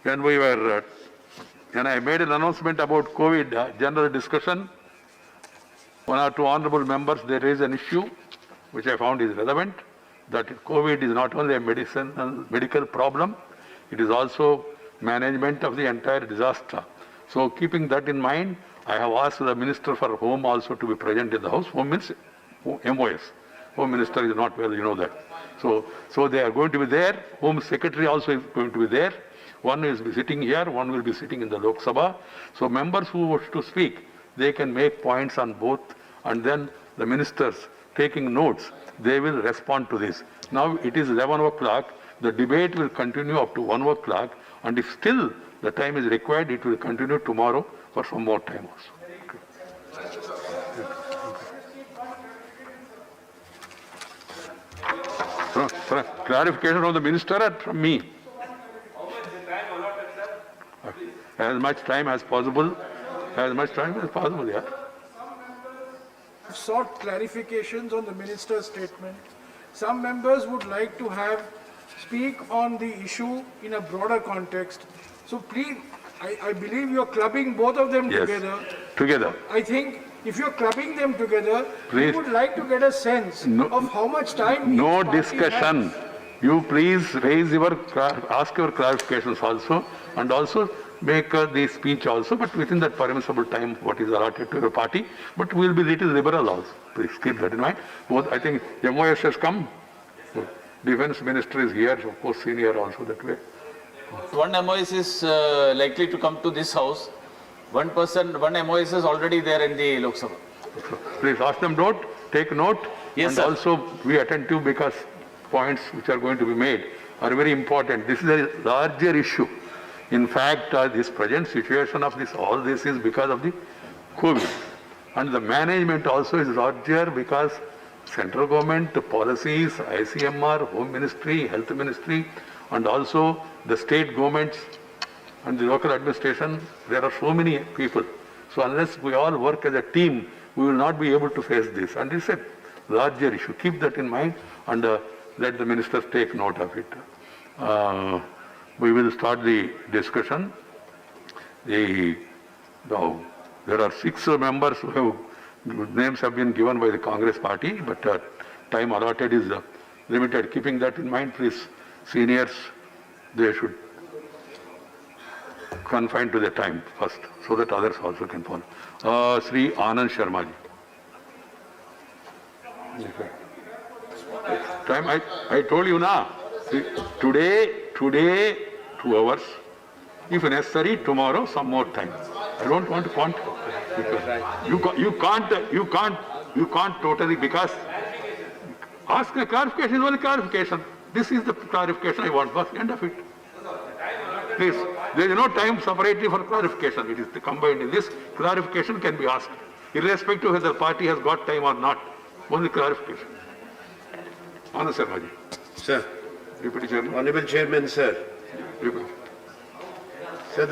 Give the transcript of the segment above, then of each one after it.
when I made an announcement about COVID general discussion, one or two honorable members, they raised an issue which I found is relevant, that COVID is not only a medical problem, it is also management of the entire disaster. So keeping that in mind, I have asked the Minister for Home also to be present in the House. Home means MOS. Home Minister is not well, you know that. So they are going to be there. Home Secretary also is going to be there. One is sitting here, one will be sitting in the Lok Sabha. So members who wish to speak, they can make points on both, and then the ministers taking notes, they will respond to this. Now it is 11 o'clock. The debate will continue up to 1 o'clock, and if still the time is required, it will continue tomorrow for some more time also. Okay. Clarification from the minister and from me. As much time as possible. As much time as possible, yeah. Sought clarifications on the minister's statement. Some members would like to speak on the issue in a broader context. So please, I believe you're clubbing both of them together. I think if you're clubbing them together, we would like to get a sense of how much time no each party discussion. has. You please ask your clarifications also, and also make the speech also, but within that permissible time what is allotted to your party. But we will be little liberal also. Please keep that in mind. Both, I think MOS has come. Defense Minister is here, of course senior also that way. One MOS is likely to come to this house. One MOS is already there in the Lok Sabha. Please ask them note, take note, yes, and sir. Also be attentive, because points which are going to be made are very important. This is a larger issue. In fact, this present situation of all this is because of the COVID. And the management also is larger because central government, the policies, ICMR, Home Ministry, Health Ministry, and also the state governments and the local administration, there are so many people. So unless we all work as a team, we will not be able to face this. And it's a larger issue. Keep that in mind, and let the ministers take note of it. We will start the discussion. Now, there are 6 members whose names have been given by the Congress party, but time allotted is limited. Keeping that in mind, please, seniors, they should confine to the time first, so that others also can follow. Sri Anand Sharma ji. Time, I told you now. Today 2 hours. If necessary, tomorrow some more time. I don't want to you can't totally, because ask a clarification, only clarification. This is the clarification I want. First, end of it. Please, there is no time separately for clarification. It is combined in this. Clarification can be asked, irrespective of whether the party has got time or not. Only clarification. Anand Sharma ji. Sir. Deputy Chairman. Honorable Chairman, sir. Deputy. Sir,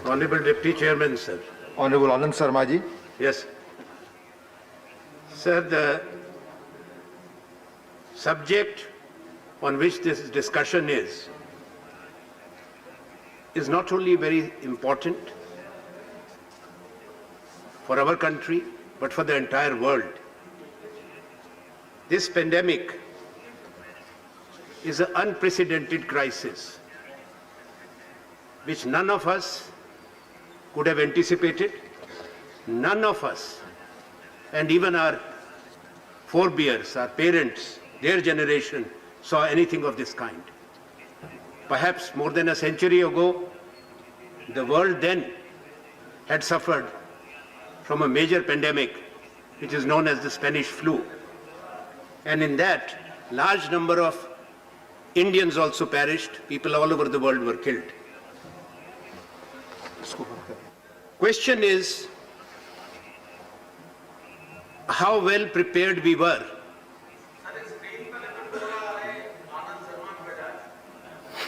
Honorable Deputy Chairman, sir. Honorable Anand Sharma ji. Yes. Sir, the subject on which this discussion is not only very important for our country, but for the entire world. This pandemic is an unprecedented crisis which none of us could have anticipated. None of us, and even our forebears, our parents, their generation, saw anything of this kind. Perhaps more than a century ago, the world then had suffered from a major pandemic, which is known as the Spanish flu. And in that, large number of Indians also perished. People all over the world were killed. Question is, how well prepared we were.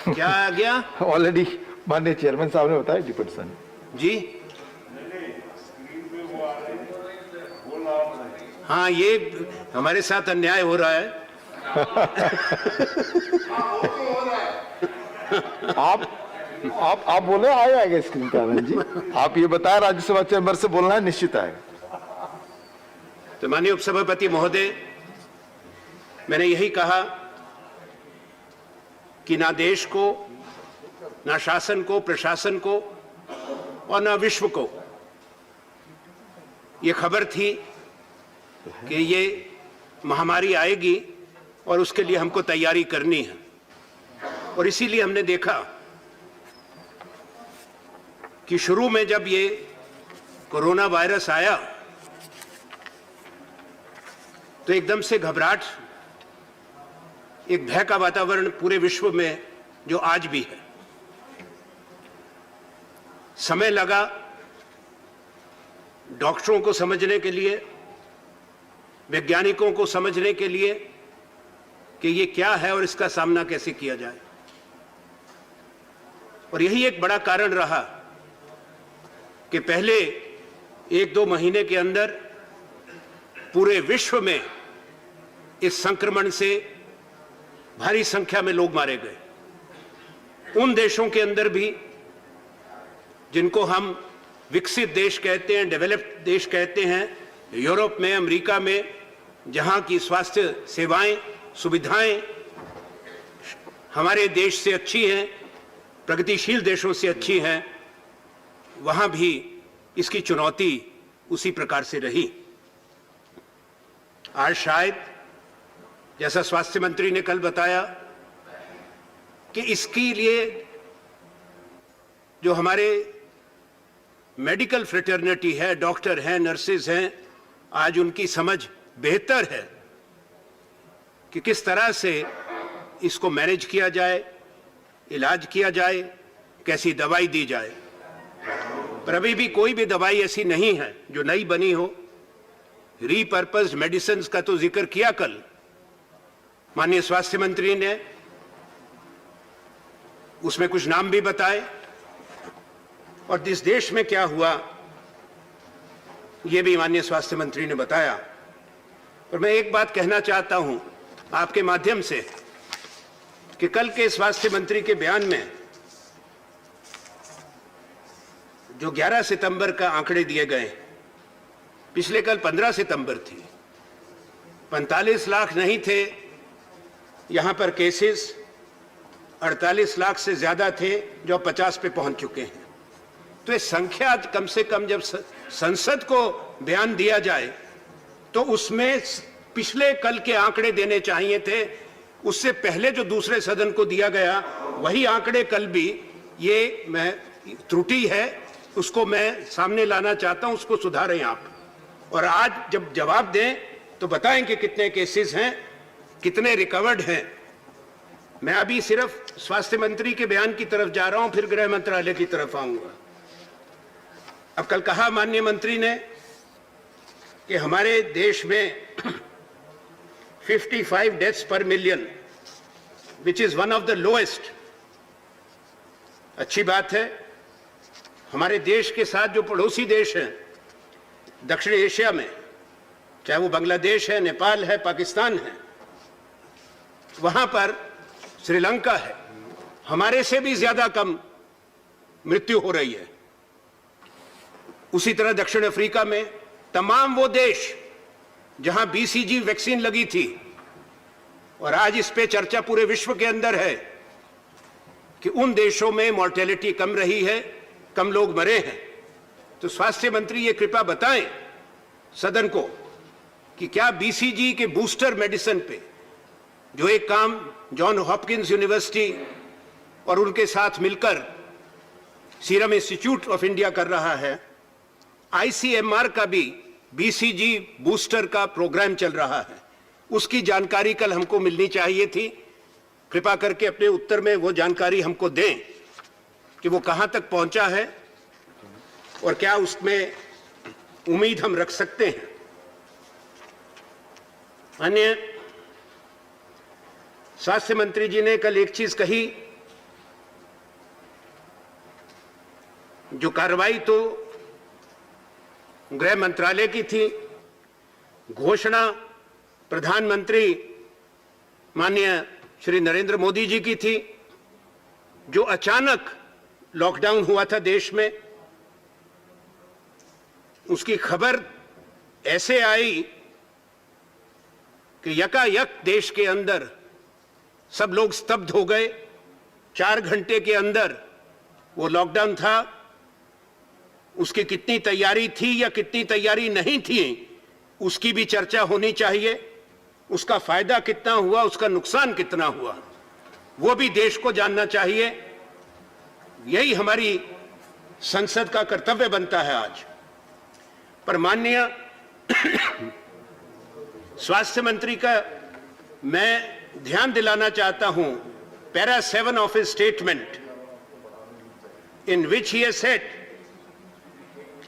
क्या आ गया already माननीय chairman साहब ने बताया deputy sir जी? हाँ, ये हमारे साथ अन्याय हो रहा है। आप बोले आएगा स्क्रीन पे आनंद जी। आप ये बताया राज्यसभा चैम्बर से बोलना है, निश्चित आएगा। तो माननीय उपसभापति महोदय, मैंने यही कहा कि ना देश को, ना शासन को, प्रशासन को और ना विश्व को ये खबर थी कि ये महामारी आएगी और उसके लिए हमको तैयारी करनी है। और इसीलिए हमने देखा कि शुरू में जब ये कोरोना वायरस आया तो एकदम से घबराहट, एक भय का वातावरण पूरे विश्व में जो आज भी है। समय लगा डॉक्टरों को समझने के लिए, वैज्ञानिकों को समझने के लिए कि ये क्या है और इसका सामना कैसे किया जाए। और यही एक बड़ा कारण रहा कि पहले 1-2 महीने के अंदर पूरे विश्व में इस संक्रमण से भारी संख्या में लोग मारे गए। उन देशों के अंदर भी जिनको हम विकसित देश कहते हैं, डेवलप्ड देश कहते हैं, यूरोप में, अमेरिका में, जहां की स्वास्थ्य सेवाएं, सुविधाएं हमारे देश से अच्छी हैं, प्रगतिशील देशों से अच्छी हैं, वहां भी इसकी चुनौती उसी प्रकार से रही। आज शायद, जैसा स्वास्थ्य मंत्री ने कल बताया, कि इसके लिए जो हमारे मेडिकल फ्रेटर्निटी है, डॉक्टर हैं, नर्सेज हैं, आज उनकी समझ बेहतर है कि किस तरह से इसको मैनेज किया जाए, इलाज किया जाए, कैसी दवाई दी जाए। पर अभी भी कोई भी दवाई ऐसी नहीं है जो नई बनी हो। रीपर्पस्ड मेडिसिन का तो जिक्र किया कल माननीय स्वास्थ्य मंत्री ने, उसमें कुछ नाम भी बताए। और इस देश में क्या हुआ यह भी माननीय स्वास्थ्य मंत्री ने बताया। और मैं एक बात कहना चाहता हूं आपके माध्यम से कि कल के स्वास्थ्य मंत्री के बयान में जो 11 सितंबर का आंकड़े दिए गए, पिछले कल 15 सितंबर थी, 45 लाख नहीं थे यहां पर केसेस, 48 लाख से ज्यादा थे जो 50 पे पहुंच चुके हैं। तो ये संख्या कम से कम जब संसद को बयान दिया जाए तो उसमें पिछले कल के आंकड़े देने चाहिए थे। उससे पहले जो दूसरे सदन को दिया गया वही आंकड़े कल भी, ये मैं त्रुटि है, उसको मैं सामने लाना चाहता हूं, उसको सुधारें आप। और आज जब जवाब दें तो बताएं कि कितने केसेस हैं, कितने रिकवर्ड हैं। मैं अभी सिर्फ स्वास्थ्य मंत्री के बयान की तरफ जा रहा हूं, फिर गृह मंत्रालय की तरफ आऊंगा। अब कल कहा माननीय मंत्री ने कि हमारे देश में 55 डेथ्स पर million, which is one of the lowest. अच्छी बात है। हमारे देश के साथ जो पड़ोसी देश हैं दक्षिण एशिया में, चाहे वो बांग्लादेश है, नेपाल है, पाकिस्तान है, वहां पर श्रीलंका है, हमारे से भी ज्यादा कम मृत्यु हो रही है। उसी तरह दक्षिण अफ्रीका में तमाम वो देश जहां बीसीजी वैक्सीन लगी थी, और आज इस पे चर्चा पूरे विश्व के अंदर है कि उन देशों में मॉर्टेलिटी कम रही है, कम लोग मरे हैं। तो स्वास्थ्य मंत्री ये कृपया बताएं सदन को कि क्या बीसीजी के बूस्टर मेडिसिन पे, जो एक काम जॉन हॉपकिंस यूनिवर्सिटी और उनके साथ मिलकर सीरम इंस्टीट्यूट ऑफ इंडिया कर रहा है, आईसीएमआर का भी बीसीजी बूस्टर का प्रोग्राम चल रहा है, उसकी जानकारी कल हमको मिलनी चाहिए थी। कृपा करके अपने उत्तर में वो जानकारी हमको दें कि वो कहां तक पहुंचा है और क्या उसमें उम्मीद हम रख सकते हैं। अन्य स्वास्थ्य मंत्री जी ने कल एक चीज कही, जो कार्रवाई तो गृह मंत्रालय की थी, घोषणा प्रधानमंत्री माननीय श्री नरेंद्र मोदी जी की थी। जो अचानक लॉकडाउन हुआ था देश में, उसकी खबर ऐसे आई कि यकायक देश के अंदर सब लोग स्तब्ध हो गए। 4 घंटे के अंदर वो लॉकडाउन था, उसकी कितनी तैयारी थी या कितनी तैयारी नहीं थी, उसकी भी चर्चा होनी चाहिए। उसका फायदा कितना हुआ, उसका नुकसान कितना हुआ, वो भी देश को जानना चाहिए। यही हमारी संसद का कर्तव्य बनता है आज। पर माननीय स्वास्थ्य मंत्री का मैं ध्यान दिलाना चाहता हूं, para 7 of his statement, in which he has said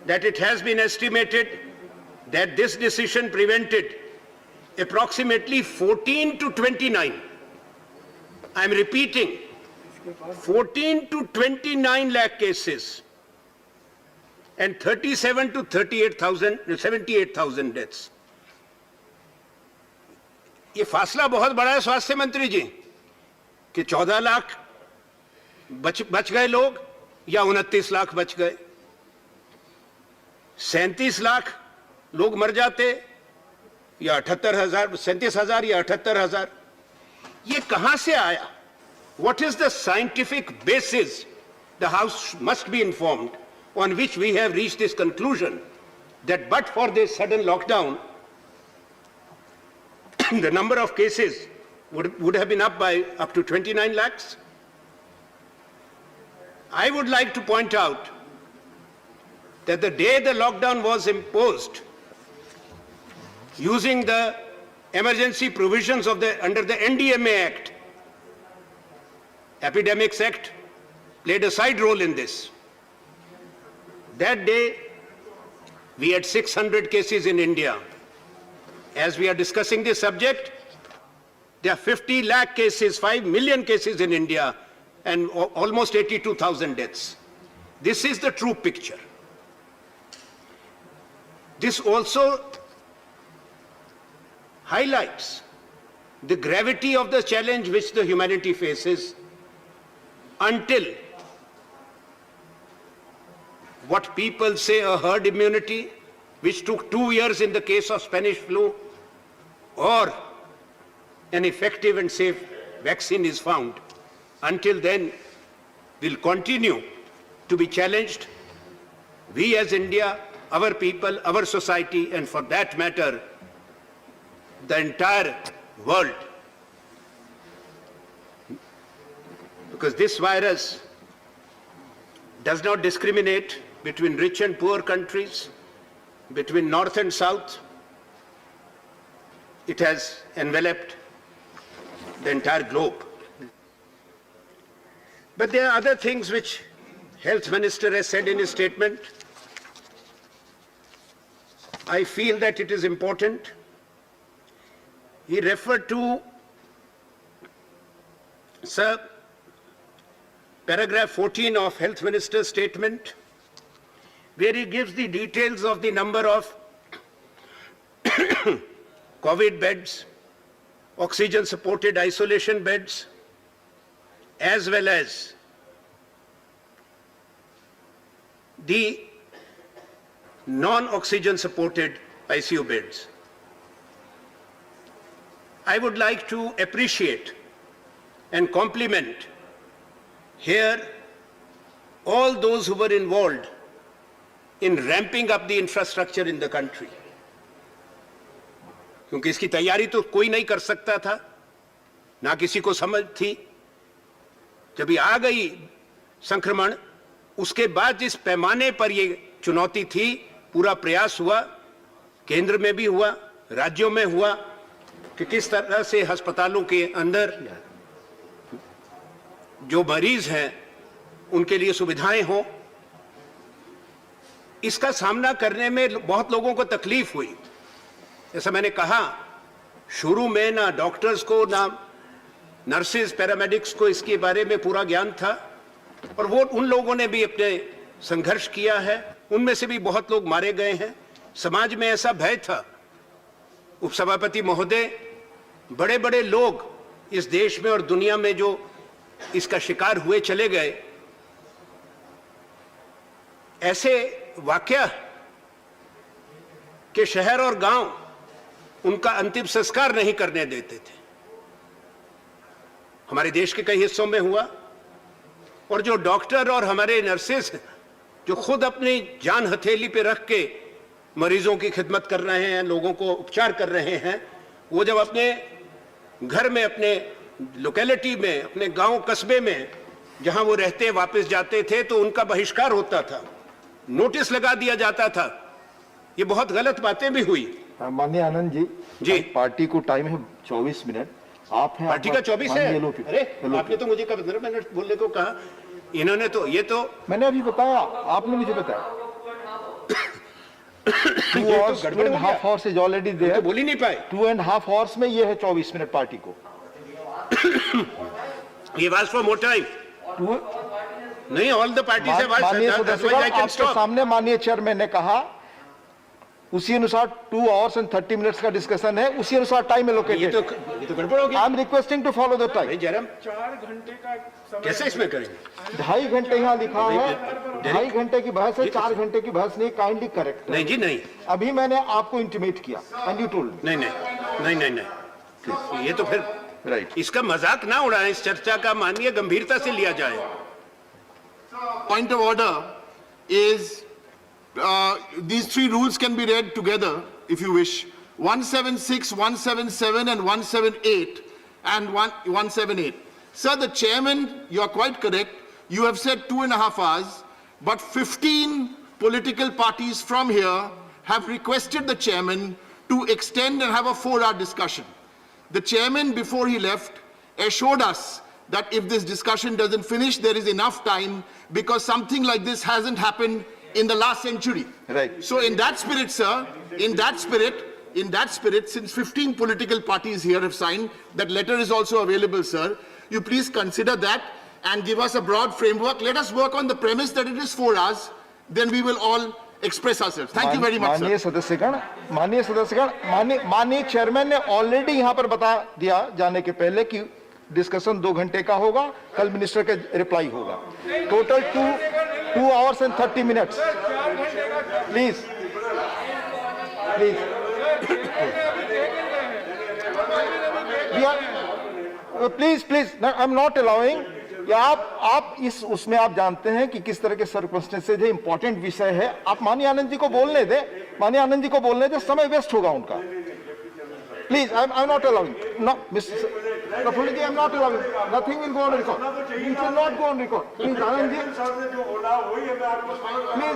that it has been estimated that this decision prevented approximately 14 to 29, I am repeating, 14 to 29 lakh cases and 37 to 78,000 deaths. ये फासला बहुत बड़ा है स्वास्थ्य मंत्री जी, कि 14 लाख बच गए लोग या 29 लाख बच गए, 37 लाख लोग मर जाते या 78,000, 37,000 या 78,000, ये कहां से आया? What is the scientific basis? The House must be informed on which we have reached this conclusion that but for this sudden lockdown, the number of cases would have been up to 29 lakhs. I would like to point out that the day the lockdown was imposed, using the emergency provisions of under the NDMA Act, Epidemics Act played a side role in this. That day, we had 600 cases in India. As we are discussing this subject, there are 50 lakh cases, 5 million cases in India, and almost 82,000 deaths. This is the true picture. This also highlights the gravity of the challenge which the humanity faces until what people say a herd immunity, which took 2 years in the case of Spanish flu, or an effective and safe vaccine is found. Until then, we'll continue to be challenged. We as India, our people, our society, and for that matter, the entire world. Because this virus does not discriminate between rich and poor countries, between north and south. It has enveloped the entire globe. But there are other things which Health Minister has said in his statement. I feel that it is important. He referred to, sir, paragraph 14 of Health Minister's statement, where he gives the details of the number of COVID beds, oxygen-supported isolation beds, as well as the non-oxygen supported ICU beds. I would like to appreciate and compliment here all those who were involved in ramping up the infrastructure in the country. क्योंकि इसकी तैयारी तो कोई नहीं कर सकता था, ना किसी को समझ थी। जब ये आ गई संक्रमण, उसके बाद जिस पैमाने पर ये चुनौती थी, पूरा प्रयास हुआ, केंद्र में भी हुआ, राज्यों में हुआ, कि किस तरह से अस्पतालों के अंदर जो मरीज हैं उनके लिए सुविधाएं हों। इसका सामना करने में बहुत लोगों को तकलीफ हुई। जैसा मैंने कहा, शुरू में ना डॉक्टर्स को ना नर्सेज पैरामेडिक्स को इसके बारे में पूरा ज्ञान था, और वो उन लोगों ने भी अपने संघर्ष किया है, उनमें से भी बहुत लोग मारे गए हैं। समाज में ऐसा भय था। उपसभापति महोदय, बड़े बड़े लोग इस देश में और दुनिया में जो इसका शिकार हुए चले गए, ऐसे वाकया के शहर और गांव उनका अंतिम संस्कार नहीं करने देते थे। हमारे देश के कई हिस्सों में हुआ, और जो डॉक्टर और हमारे नर्सेस हैं जो खुद अपनी जान हथेली पे रख के मरीजों की खिदमत कर रहे हैं, लोगों को उपचार कर रहे हैं, वो जब अपने घर में, अपने लोकेलिटी में, अपने गांव कस्बे में जहां वो रहते वापस जाते थे तो उनका बहिष्कार होता था, नोटिस लगा दिया जाता था। ये बहुत गलत बातें भी हुई। माननीय आनंद जी, जी। पार्टी को टाइम है 24 मिनट। आप हैं, पार्टी का 24 है। माननीय लोग- अरे आपने तो मुझे कब 15 मिनट बोलने को कहा, इन्होंने तो ये तो मैंने अभी बताया, आपने मुझे बताया। 2 hours, गड़बड़ हो 2.5 गया। hours is already तो there. बोल ही नहीं पाए। 2.5 hours में ये है 24 मिनट पार्टी को। ये was for more time. Two- नहीं, ऑल द पार्टीज हैव माननीय अदरवाइज आई सदस्यगण, कैन आपके स्टॉप। सामने माननीय चेयरमैन ने कहा, उसी अनुसार 2 hours and 30 minutes का डिस्कशन है, उसी अनुसार टाइम ये एलोकेटेड। तो गड़बड़ हो गया। I am requesting to follow the time. नहीं जयराम, 4 घंटे का समय कैसे इसमें करेंगे? 2.5 घंटे यहाँ लिखा है, 2.5 घंटे की बहस है, 4 घंटे की बहस नहीं। Kindly correct. नहीं जी, नहीं अभी मैंने आपको इंटीमेट किया एंड यू टोल्ड नहीं नहीं नहीं नहीं नहीं, ये तो फिर राइट। इसका मजाक ना उड़ाएं, इस चर्चा का माननीय गंभीरता से लिया जाए। Point of order is, these three rules can be read together if you wish. 176, 177 and 178 and 178. Sir, the chairman, you are quite correct. You have said 2.5 hours, but 15 political parties from here have requested the chairman to extend and have a 4-hour discussion. The chairman, before he left, assured us that if this discussion doesn't finish, there is enough time, because something like this hasn't happened in the last century. Right. So in that spirit, sir, in that spirit, since 15 political parties here have signed, that letter is also available, sir. You please consider that and give us a broad framework. Let us work on the premise that it is 4 hours. Then we will all express ourselves. Thank you very much, माननीय sir. सदस्यगण, माननीय chairman ने already यहाँ पर बता दिया जाने के पहले कि डिस्कशन 2 घंटे का होगा, कल मिनिस्टर का रिप्लाई होगा। Total 2 hours and 30 minutes। Please please I am not allowing. आप इस उसमें आप जानते हैं कि किस तरह के सर्कमस्टेंसेज है, इंपॉर्टेंट विषय है। आप माननीय आनंद जी को बोलने दें, माननीय आनंद जी को बोलने दें, समय वेस्ट होगा उनका। Please I am not allowing. No mister Prafulli ji, I am not allowing. Nothing will go on record. It will not go on record. Please, Anand ji.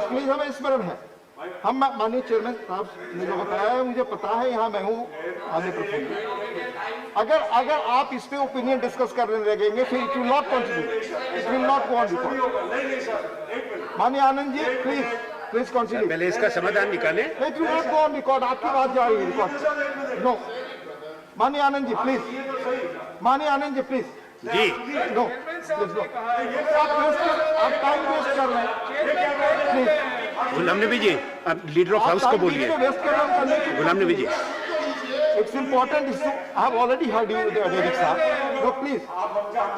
Please, हमें स्मरण है। हम माननीय चेयरमैन साहब ने जो बताया है, मुझे पता है, यहाँ मैं हूँ माननीय प्रफुल्ल। अगर आप इस पे ओपिनियन डिस्कस करने लगेंगे, फिर it will not continue, it will not go on record. माननीय आनंद जी, प्लीज कंटिन्यू। पहले इसका समाधान निकालें। It will not go on record. आपकी बात जा रही है रिकॉर्ड। नो, माननीय आनंद जी प्लीज, माननीय आनंद जी प्लीज। जी नो प्लीज नो, आप टाइम वेस्ट कर रहे हैं प्लीज। गुलाम नबी जी, आप लीडर ऑफ हाउस को बोलिए। वेस्ट कर रहे हैं। Ghulam Nabi ji, it's important issue. I have already heard you David साहब। नो प्लीज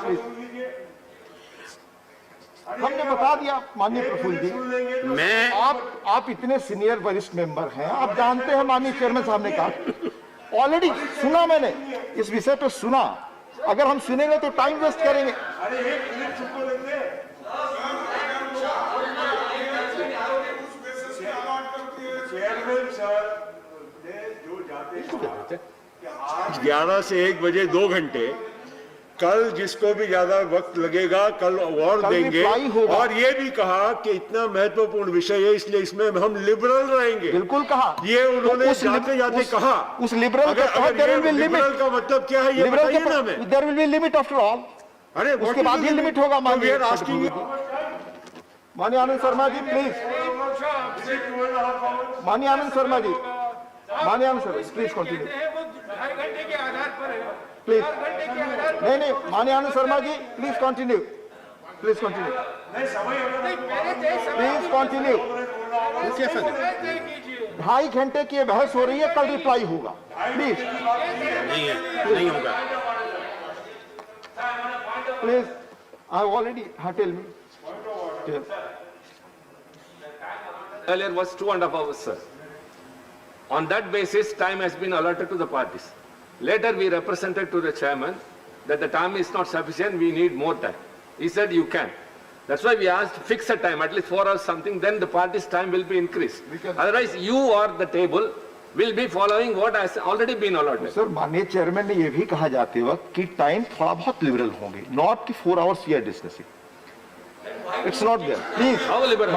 प्लीज, हमने बता दिया माननीय प्रफुल्ल जी। मैं आप इतने सीनियर वरिष्ठ मेंबर हैं, आप जानते हैं माननीय चेयरमैन साहब ने कहा, ऑलरेडी सुना मैंने, इस विषय पे सुना। अगर हम सुनेंगे तो टाइम वेस्ट करेंगे। ग्यारह से 1 बजे 2 घंटे, कल जिसको भी ज्यादा वक्त लगेगा कल और कल देंगे। रिप्लाई होगा। और ये भी कहा कि इतना महत्वपूर्ण विषय है, इसलिए इसमें हम लिबरल रहेंगे। बिल्कुल कहा। ये उन्होंने तो उस जाते जाते उस- कहा। उस लिबरल अगर के तहत there will be liberal limit। का मतलब क्या है ये लिबरल बताइए ना के हमें। There will be limit after all. अरे उसके बाद ये लिमिट होगा। माननीय asking माननीय आनंद शर्मा जी प्लीज, माननीय आनंद शर्मा जी, माननीय आनंद सर प्लीज कंटिन्यू। वो 2.5 घंटे की प्लीज नहीं माननीय Anand Sharma ji please continue please continue please continue 2.5 घंटे की ये बहस हो रही है, कल रिप्लाई होगा प्लीज नहीं होगा। प्लीज आई ऑलरेडी हाँ tell me Earlier was 2.5 hours, sir. On that basis, time has been allotted to the parties. Later, we represented to the chairman that the time is not sufficient, we need more time. He said, you can. That's why we asked fix a time, at least 4 hours something, then the party's time will be increased. Otherwise, you or the table will be following what has already been allotted. Sir माननीय chairman ने ये भी कहा जाते वक्त कि time थोड़ा बहुत लिबरल होंगे, नॉट कि 4 hours we are discussing, it's not there please. How liberal?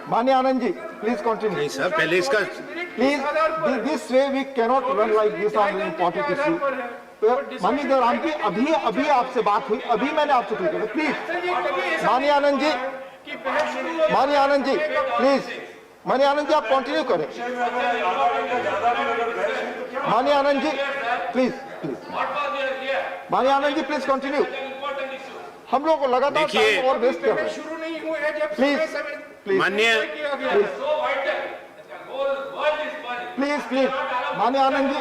माननीय आनंद जी प्लीज कंटिन्यू नहीं सर, पहले इसका please this way we cannot run like this on important issue. माननीय जयराम जी अभी आपसे बात हुई, अभी मैंने आपसे पूछा प्लीज माननीय आनंद जी प्लीज माननीय आनंद जी आप कंटिन्यू करें। माननीय आनंद जी प्लीज माननीय आनंद जी प्लीज कंटिन्यू। हम लोग लगातार टाइम और वेस्ट कर रहे हैं। शुरू नहीं हुए हैं जब प्लीज प्लीज माननीय प्लीज माननीय आनंद जी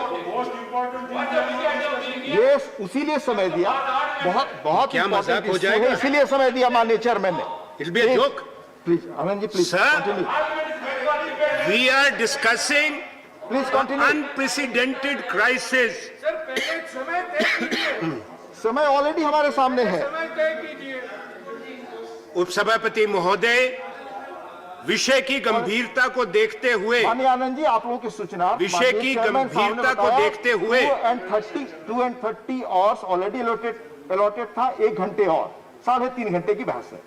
ये उसीलिए समय दिया, बहुत क्या मजाक important हो issue जाएगा? है, इसीलिए समय दिया माननीय चेयरमैन ने। It'll be a joke. Please Anand ji please Sir? Continue We are discussing please continue. unprecedented crisis. Sir पहले समय तय कीजिए, समय ऑलरेडी हमारे सामने है। समय तय कीजिए। उपसभापति महोदय, विषय की गंभीरता को देखते हुए माननीय आनंद जी आप लोगों की सूचना विषय की गंभीरता को देखते हुए 2:30 आवर्स ऑलरेडी अलॉटेड था, 1 घंटे और 3.5 घंटे की बहस है,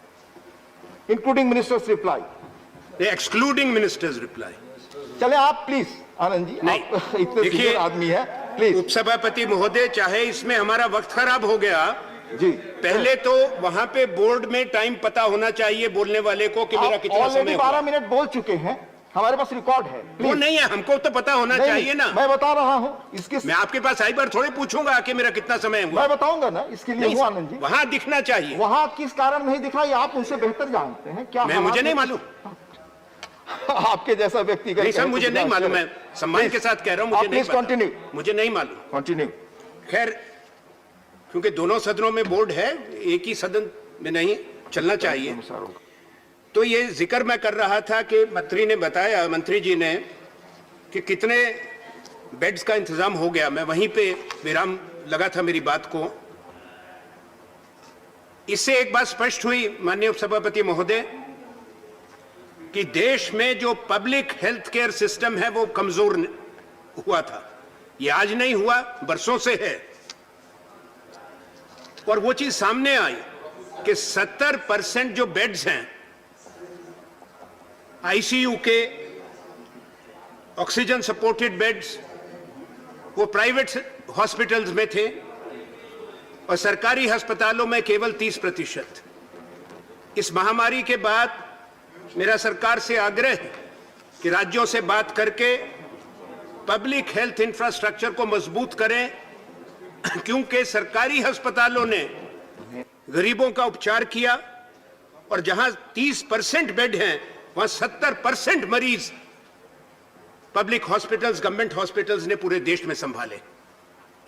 including ministers reply. Excluding ministers reply. चले आप प्लीज आनंद जी, नहीं, आप इतने देखिए, सीनियर आदमी है, प्लीज उपसभापति महोदय, चाहे इसमें हमारा वक्त खराब हो गया, जी। पहले तो वहां पे बोर्ड में टाइम पता होना चाहिए बोलने वाले को कि मेरा कितना ऑलरेडी समय 12 हुआ। मिनट बोल चुके हैं, हमारे पास रिकॉर्ड है। वो प्लीज नहीं है, हमको तो पता होना चाहिए ना। मैं बता रहा हूँ इसके, मैं आपके पास आई बार थोड़ी पूछूंगा कि मेरा कितना समय हुआ। मैं बताऊंगा ना, इसके लिए हूँ आनंद जी। वहां दिखना चाहिए। वहां किस कारण नहीं दिखा ये आप उनसे बेहतर जानते हैं। क्या मैं मुझे नहीं मालूम। आपके जैसा व्यक्ति नहीं सर, मुझे नहीं मालूम, मैं सम्मान के साथ कह रहा हूं, मुझे नहीं पता। कंटिन्यू मुझे नहीं मालूम। कंटिन्यू। खैर, क्योंकि दोनों सदनों में बोर्ड है, एक ही सदन में नहीं चलना चाहिए। तो ये जिक्र मैं कर रहा था कि मंत्री ने बताया, मंत्री जी ने, कि कितने बेड्स का इंतजाम हो गया। मैं वहीं पे विराम लगा था मेरी बात को। इससे एक बात स्पष्ट हुई माननीय उपसभापति महोदय कि देश में जो पब्लिक हेल्थ केयर सिस्टम है वो कमजोर हुआ था। ये आज नहीं हुआ, बरसों से है। और वो चीज सामने आई कि 70% जो बेड्स हैं आईसीयू के, ऑक्सीजन सपोर्टेड बेड्स, वो प्राइवेट हॉस्पिटल्स में थे और सरकारी अस्पतालों में केवल 30%। इस महामारी के बाद मेरा सरकार से आग्रह है कि राज्यों से बात करके पब्लिक हेल्थ इंफ्रास्ट्रक्चर को मजबूत करें, क्योंकि सरकारी अस्पतालों ने गरीबों का उपचार किया और जहां 30% बेड हैं वहां 70% मरीज पब्लिक हॉस्पिटल्स, गवर्नमेंट हॉस्पिटल्स ने पूरे देश में संभाले।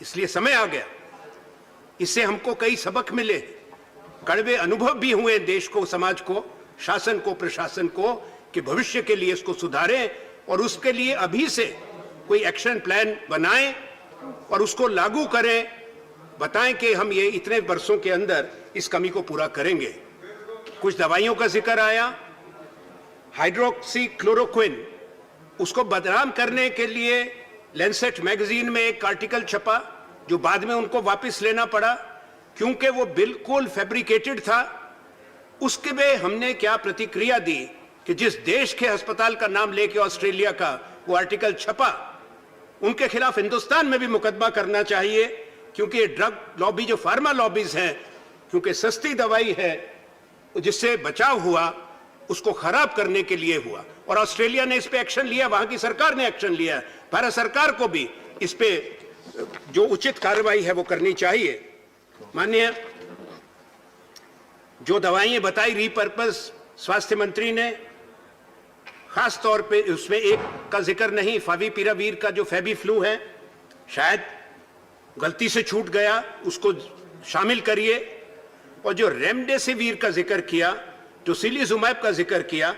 इसलिए समय आ गया। इससे हमको कई सबक मिले, कड़वे अनुभव भी हुए देश को, समाज को, शासन को, प्रशासन को, कि भविष्य के लिए इसको सुधारें और उसके लिए अभी से कोई एक्शन प्लान बनाएं और उसको लागू करें। बताएं कि हम ये इतने वर्षों के अंदर इस कमी को पूरा करेंगे। कुछ दवाइयों का जिक्र आया, हाइड्रोक्सी क्लोरोक्विन, उसको बदनाम करने के लिए लैंसेट मैगजीन में एक आर्टिकल छपा जो बाद में उनको वापस लेना पड़ा क्योंकि वो बिल्कुल फैब्रिकेटेड था। उसके में हमने क्या प्रतिक्रिया दी कि जिस देश के अस्पताल का नाम लेके ऑस्ट्रेलिया का वो आर्टिकल छपा, उनके खिलाफ हिंदुस्तान में भी मुकदमा करना चाहिए, क्योंकि ये ड्रग लॉबी, जो फार्मा लॉबीज हैं, क्योंकि सस्ती दवाई है जिससे बचाव हुआ, उसको खराब करने के लिए हुआ। और ऑस्ट्रेलिया ने इस पे एक्शन लिया, वहां की सरकार ने एक्शन लिया, भारत सरकार को भी इस पे जो उचित कार्रवाई है वो करनी चाहिए। माननीय, जो दवाइयां बताई रीपर्पस, स्वास्थ्य मंत्री ने खास तौर पे उसमें एक का जिक्र नहीं, फाविपिरावीर का जो फेबीफ्लू है, शायद गलती से छूट गया, उसको शामिल करिए। और जो रेमडेसिविर का जिक्र किया, टोसिलिजुमैब का जिक्र किया,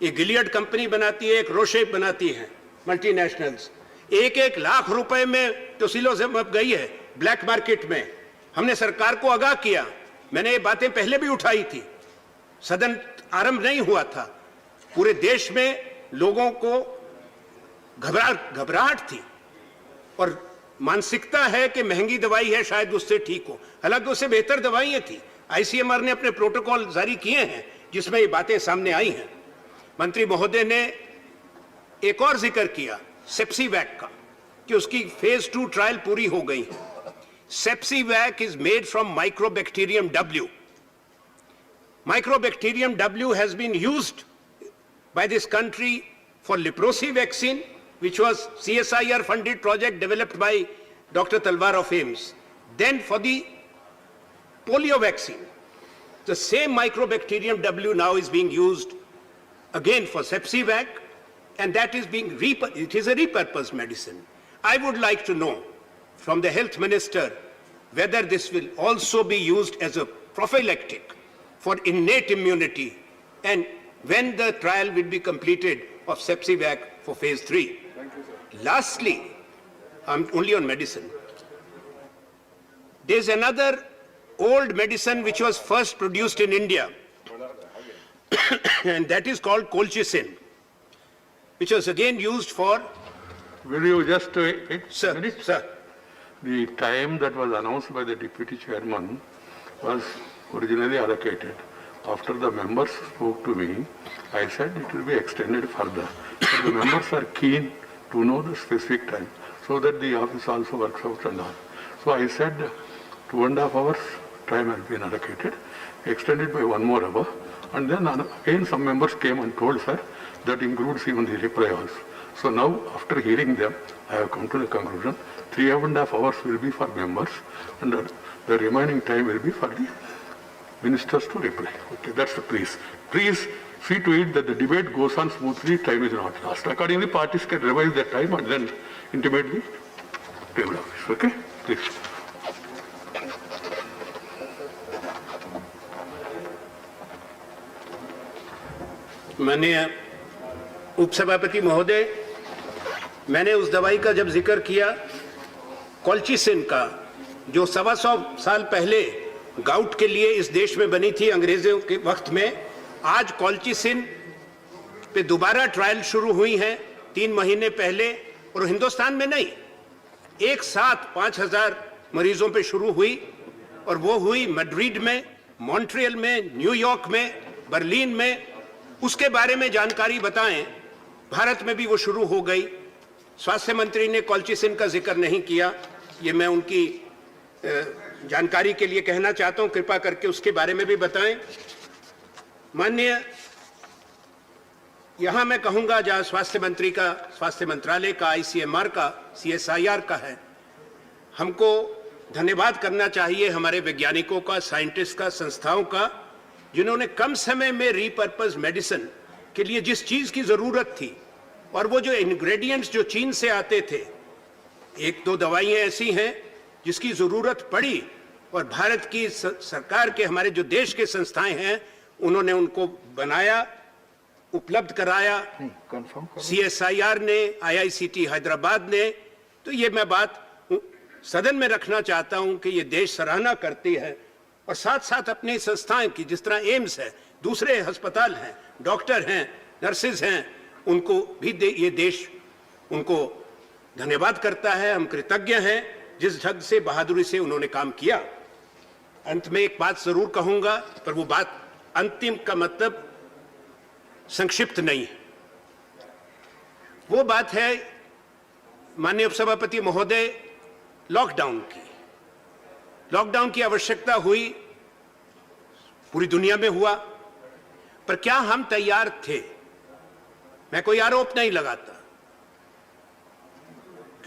ये गिलियड कंपनी बनाती है, एक रोशे बनाती है, मल्टीनेशनल्स। 1-1 लाख रुपए में टोसिलिजुमैब गई है ब्लैक मार्केट में। हमने सरकार को आगाह किया, मैंने ये बातें पहले भी उठाई थी, सदन आरंभ नहीं हुआ था। पूरे देश में लोगों को घबराहट थी और मानसिकता है कि महंगी दवाई है, शायद उससे ठीक हो, हालांकि उससे बेहतर दवाइयां थी। आईसीएमआर ने अपने प्रोटोकॉल जारी किए हैं जिसमें ये बातें सामने आई हैं। मंत्री महोदय ने एक और जिक्र किया सेप्सीवैक का, कि उसकी फेज 2 ट्रायल पूरी हो गई है। Sepsivac is made from microbacterium W. Microbacterium W has been used by this country for leprosy vaccine, which was CSIR funded project developed by Dr. Talwar of AIIMS. Then for the polio vaccine, the same Microbacterium W now is being used again for Sepsivac, and that is being it is a repurposed medicine. I would like to know from the health minister whether this will also be used as a prophylactic for innate immunity, and when the trial will be completed of Sepsivac for phase 3. Lastly, only on medicine, there's another old medicine which was first produced in India and that is called colchicine, which was again used for... Will you just wait Sir, a minute? sir. The time that was announced by the deputy chairman was originally allocated. After the members spoke to me, I said it will be extended further. But the members are keen to know the specific time so that the office also works out and all. So I said 2.5 hours time has been allocated, extended by 1 more hour. And then again some members came and told, sir, that includes even the reply also. So now after hearing them, I have come to the conclusion 3.5 hours will be for members and the remaining time will be for the ministers to reply. Okay, that's the please. Please see to it that the debate goes on smoothly, time is not lost. Accordingly, parties can revise their time and then intimate the table office. Okay, please. माननीय उपसभापति महोदय, मैंने उस दवाई का जब जिक्र किया कॉल्चिसिन का, जो 125 साल पहले गाउट के लिए इस देश में बनी थी अंग्रेजों के वक्त में, आज कॉल्चिसिन पे दोबारा ट्रायल शुरू हुई है 3 महीने पहले, और हिंदुस्तान में नहीं, एक साथ 5000 मरीजों पे शुरू हुई, और वो हुई मैड्रिड में, मॉन्ट्रियल में, न्यूयॉर्क में, बर्लिन में। उसके बारे में जानकारी बताएं। भारत में भी वो शुरू हो गई। स्वास्थ्य मंत्री ने कॉल्चिसिन का जिक्र नहीं किया, ये मैं उनकी जानकारी के लिए कहना चाहता हूं, कृपा करके उसके बारे में भी बताएं। माननीय, यहां मैं कहूंगा जहां स्वास्थ्य मंत्री का, स्वास्थ्य मंत्रालय का, आईसीएमआर का, सीएसआईआर का है, हमको धन्यवाद करना चाहिए हमारे वैज्ञानिकों का, साइंटिस्ट का, संस्थाओं का, जिन्होंने कम समय में रीपर्पस मेडिसिन के लिए जिस चीज की जरूरत थी, और वो जो इंग्रेडिएंट्स जो चीन से आते थे, 1-2 दवाइयां ऐसी हैं जिसकी जरूरत पड़ी और भारत की सरकार के, हमारे जो देश के संस्थाएं हैं, उन्होंने उनको बनाया, उपलब्ध कराया, सीएसआईआर ने, आईआईसीटी हैदराबाद ने। तो ये मैं बात सदन में रखना चाहता हूं कि ये देश सराहना करती है, और साथ साथ अपनी संस्थाएं की, जिस तरह एम्स है, दूसरे अस्पताल हैं, डॉक्टर हैं, नर्सेज हैं, उनको भी ये देश उनको धन्यवाद करता है। हम कृतज्ञ हैं जिस ढंग से, बहादुरी से उन्होंने काम किया। अंत में एक बात जरूर कहूंगा, पर वो बात अंतिम का मतलब संक्षिप्त नहीं है। वो बात है माननीय उपसभापति महोदय, लॉकडाउन की। लॉकडाउन की आवश्यकता हुई, पूरी दुनिया में हुआ, पर क्या हम तैयार थे? मैं कोई आरोप नहीं लगाता,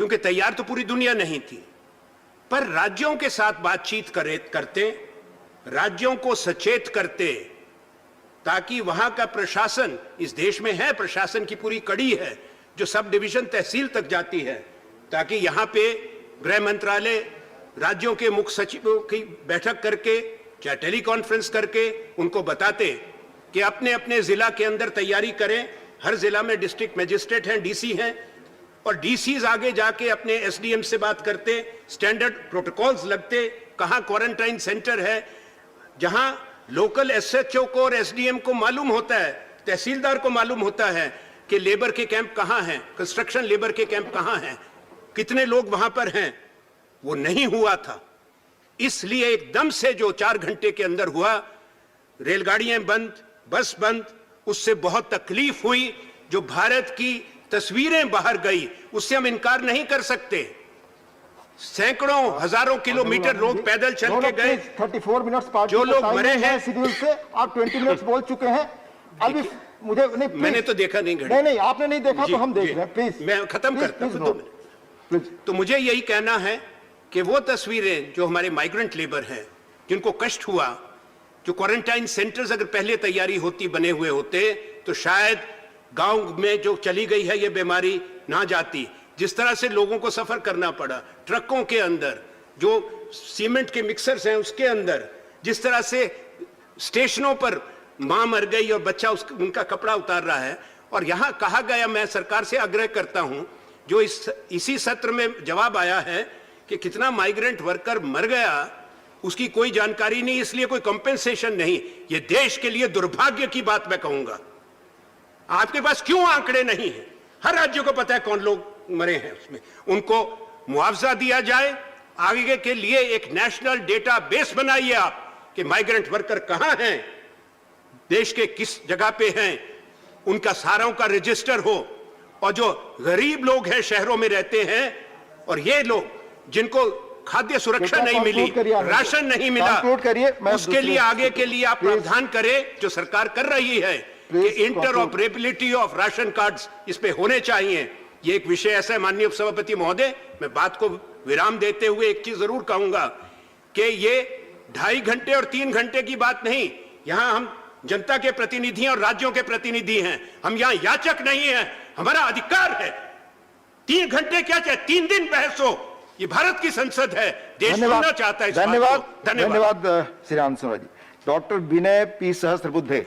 क्योंकि तैयार तो पूरी दुनिया नहीं थी। पर राज्यों के साथ बातचीत करते, राज्यों को सचेत करते, ताकि वहां का प्रशासन, इस देश में है प्रशासन की पूरी कड़ी है जो सब डिवीजन तहसील तक जाती है, ताकि यहां पे गृह मंत्रालय राज्यों के मुख्य सचिवों की बैठक करके, चाहे टेलीकॉन्फ्रेंस करके उनको बताते कि अपने अपने जिला के अंदर तैयारी करें। हर जिला में डिस्ट्रिक्ट मजिस्ट्रेट हैं, डीसी हैं, और डीसीज आगे जाके अपने एसडीएम से बात करते, स्टैंडर्ड प्रोटोकॉल्स लगते, कहां क्वारंटाइन सेंटर है, जहां लोकल एसएचओ को और एसडीएम को मालूम होता है, तहसीलदार को मालूम होता है कि लेबर के कैंप कहां हैं, कंस्ट्रक्शन लेबर के कैंप कहां हैं, कितने लोग वहां पर हैं। वो नहीं हुआ था। इसलिए एकदम से जो 4 घंटे के अंदर हुआ, रेलगाड़ियां बंद, बस बंद, उससे बहुत तकलीफ हुई। जो भारत की तस्वीरें बाहर गई, उससे हम इनकार नहीं कर सकते। सैकड़ों हजारों किलोमीटर लोग पैदल चल के गए। 34 मिनट्स पार्टी जो लोग का मरे टाइम है हैं, शेड्यूल से, आप 20 मिनट्स बोल चुके हैं। अभी मुझे नहीं, please। मैंने तो देखा नहीं घड़ी। नहीं नहीं, आपने नहीं देखा जी, तो हम देख जी। रहे हैं, प्लीज। मैं खत्म करता हूं, 2 मिनट। प्लीज। तो मुझे यही कहना है कि वो तस्वीरें जो हमारे माइग्रेंट लेबर हैं, जिनको कष्ट हुआ, जो क्वारंटाइन सेंटर्स अगर पहले तैयारी होती, बने हुए होते, तो शायद गांव में जो चली गई है ये बीमारी ना जाती। जिस तरह से लोगों को सफर करना पड़ा, ट्रकों के अंदर, जो सीमेंट के मिक्सर्स हैं उसके अंदर, जिस तरह से स्टेशनों पर मां मर गई और बच्चा उनका कपड़ा उतार रहा है। और यहां कहा गया, मैं सरकार से आग्रह करता हूं, जो इसी सत्र में जवाब आया है कि कितना माइग्रेंट वर्कर मर गया, उसकी कोई जानकारी नहीं, इसलिए कोई कंपेंसेशन नहीं। ये देश के लिए दुर्भाग्य की बात मैं कहूंगा। आपके पास क्यों आंकड़े नहीं है? हर राज्य को पता है कौन लोग मरे हैं उसमें, उनको मुआवजा दिया जाए। आगे के लिए एक नेशनल डेटा बेस बनाइए आप कि माइग्रेंट वर्कर कहां हैं, देश के किस जगह पे हैं, उनका सारों का रजिस्टर हो। और जो गरीब लोग हैं, शहरों में रहते हैं, और ये लोग जिनको खाद्य सुरक्षा नहीं मिली, राशन नहीं मिला, उसके लिए आगे के लिए आप प्रावधान करें, जो सरकार कर रही है कि इंटरऑपरेबिलिटी ऑफ राशन कार्ड्स इस पे होने चाहिए। ये एक विषय ऐसा है, माननीय उपसभापति महोदय, मैं बात को विराम देते हुए एक चीज जरूर कहूंगा कि ये 2.5 घंटे और 3 घंटे की बात नहीं। यहां हम जनता के प्रतिनिधि और राज्यों के प्रतिनिधि हैं, हम यहां याचक नहीं हैं, हमारा अधिकार है। 3 घंटे क्या चाहे, 3 दिन बहस हो, ये भारत की संसद है, देश सुनना चाहता है इस बात को। धन्यवाद श्री राम सिंह जी। डॉक्टर विनय पी सहस्त्रबुद्धे।